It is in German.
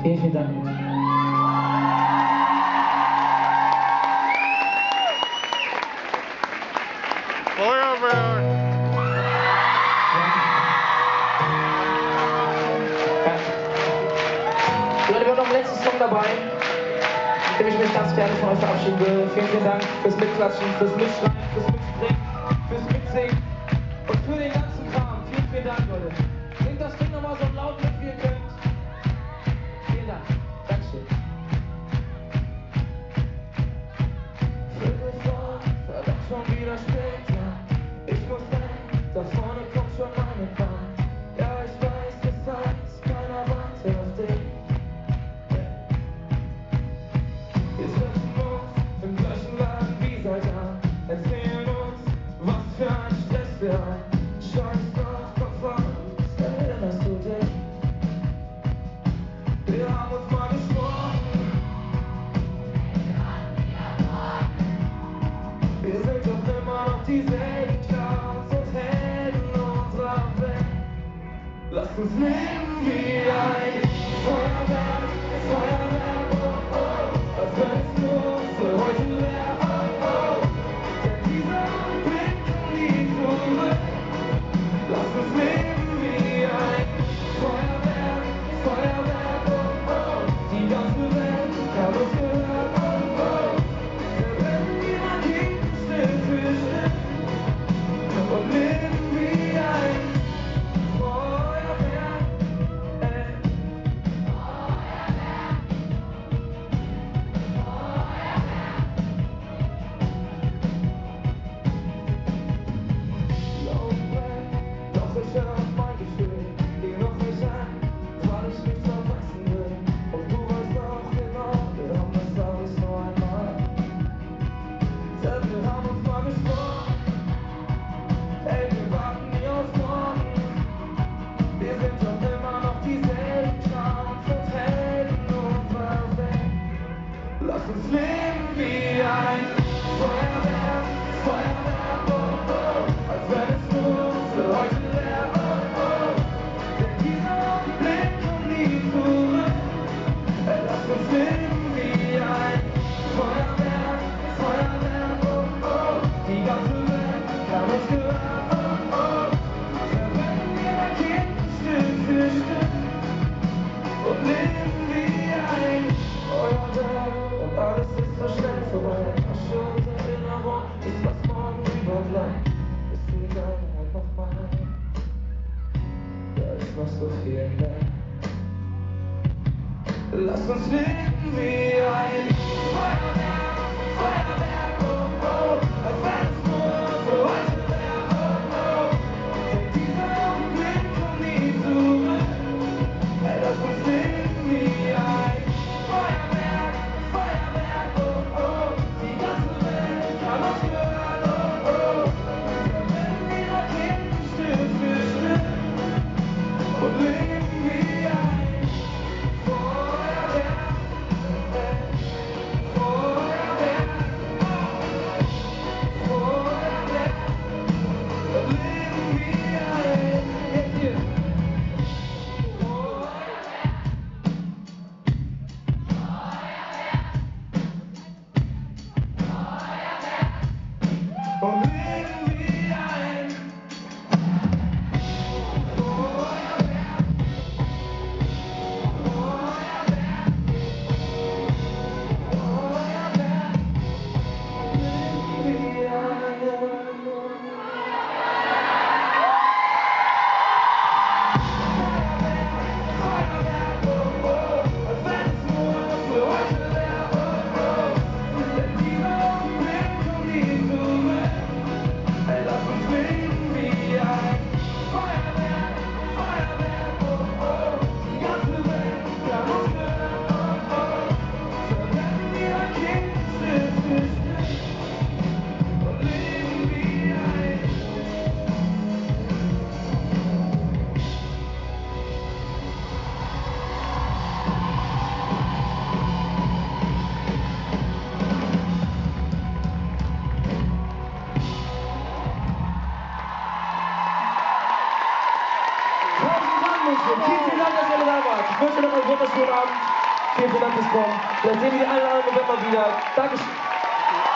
Vielen, vielen Dank. Feuerwerk! Leute, wir haben noch einen letzten Song dabei, mit dem ich mich ganz gerne von euch verabschieden will. Vielen, vielen Dank fürs Mitklatschen, fürs Mitschreien, fürs Mitspringen, fürs Mitsingen und für den ganzen Kram. Vielen, vielen Dank, Leute. Singt das Ding nochmal so laut mit, wie ihr könnt. Vielen Dank. Dankeschön. Viertel vor, verdammt schon wieder später. Ich muss weg, da vorne kommt schon meine Bahn. Ja, ich weiß, das heißt, keiner wartet auf dich. Wir treffen uns im gleichen Laden wie seit Jahren, erzählen uns, was für ein Stress wir haben. Scheiß drauf, Kopf aus, erinnerst du dich? Wir haben uns mal gesprochen. Wir sind doch immer noch dieselben Clowns und Helden unserer Welt. Lass uns leben wie ein Feuerwerk, Feuerwerk, oh oh, als wenn es nur für heute wäre, oh oh. Denn dieser Blick kommt nie zurück. Lass uns leben wie ein Feuerwerk, Feuerwerk, oh oh. Die ganze Welt kann uns gehören, oh oh. Wir werden die Raketen Stück für Stück und leben wie ein Feuerwerk. Doch ich hör auf mein Gefühl, geh noch nicht ein, weil ich nichts verpassen will. Und du weißt auch genau, wir haben das alles nur einmal. Denn wir haben uns mal gesprochen, ey, wir warten nie auf morgen. Wir sind doch immer noch dieselben Clowns und Helden unserer Welt. Lass uns leben wie ein Feuerwerk, Feuerwerk, oh oh, als wenn es nur für heute wäre, oh oh. Denn dieser Blick kommt nie zurück. Ey, lass uns leben wie ein Feuerwerk, Feuerwerk, oh oh. Die ganze Welt kann uns gehören, oh oh. Wir brennen die Raketen Stück für Stück und leben wie ein Feuerwerk. Und alles ist so schnell vorbei. Asche und Erinnerung ist, was morgen überbleibt. Ist die Vergangenheit noch mal? Da ist noch so viel mehr. Lass uns leben wie ein Feuerwerk, Feuerwerk, oh oh, als wenn es nur für heute wäre, oh oh. Denn dieser Blick kommt nie zurück. Ey, lass uns leben wie ein Feuerwerk, Feuerwerk, oh oh. Die ganze Welt kann uns gehören, oh oh. Wir brennen die Raketen Stück für Stück und leben wie ein Feuerwerk, Feuerwerk, Feuerwerk. Wir leben wie ein Feuerwerk. Und leben wie ein Feuerwerk, Feuerwerk, Feuerwerk. Leben wie ein Feuerwerk, oh oh, als wenn es nur für heute wäre, oh oh. Denn dieser Blick kommt nie zurück. Ey, lass uns leben wie ein Feuerwerk, Feuerwerk, oh oh. Die ganze Welt kann uns gehören, oh oh. Wir brennen die Raketen Stück für Stück und leben wie ein Vielen, vielen Dank, dass ihr alle da wart. Ich wünsche euch noch einen wunderschönen schönen Abend. Vielen Dank fürs Kommen. Vielleicht sehen wir die einen oder anderen November wieder. Dankeschön.